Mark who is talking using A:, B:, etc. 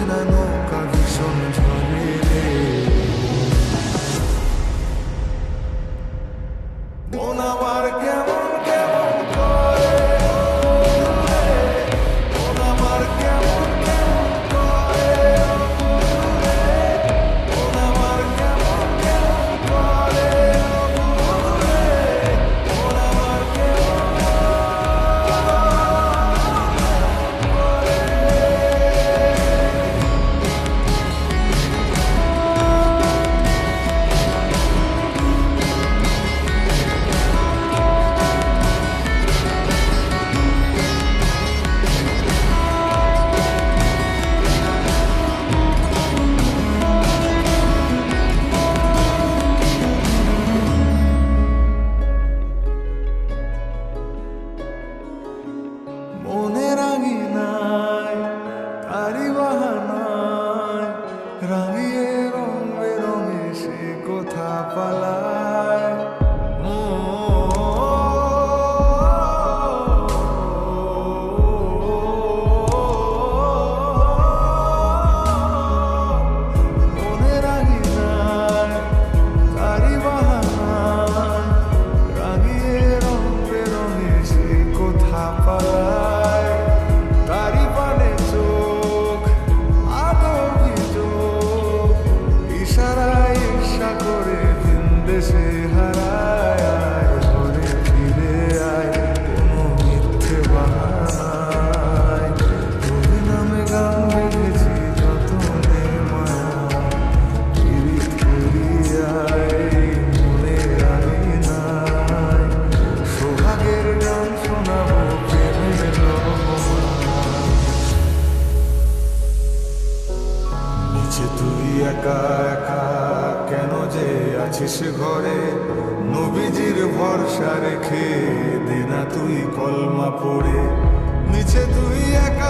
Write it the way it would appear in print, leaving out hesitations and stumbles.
A: না নৌকা ভীষণ ঝরে রে। মন আমার কেমন কেমন করে, মন আমার কেমন কেমন করে, মন আমার কেমন কেমন করে, মন আমার কেমন মনের আঙিনায় তারি বাহানায় রাঙিয়ে রং বেরঙে সে কোথা পালায়। মনের আঙিনায় তারি বাহানায় রাঙিয়ে রং বেরঙে সে কোথা পালায়। তারি পানে চোখ আদর ভিজোক, ইশারায় ঈর্ষা করে ভিন দেশে হারায়। আয় ঘরে ফিরে আয় কোনো মিথ্যে বাহানায়, তোর নামে গান বেঁধেছি যতনে মায়া। পীড়িত করিয়ায় মনের আঙিনায় সোহাগের গান শোনাবো প্রেমের রহমান। নিচে তুই একা একা কেন যে আছিস ঘরে, নবীজির ভরসা রেখে দে না তুই কলমা পড়ে। নিচে তুই একা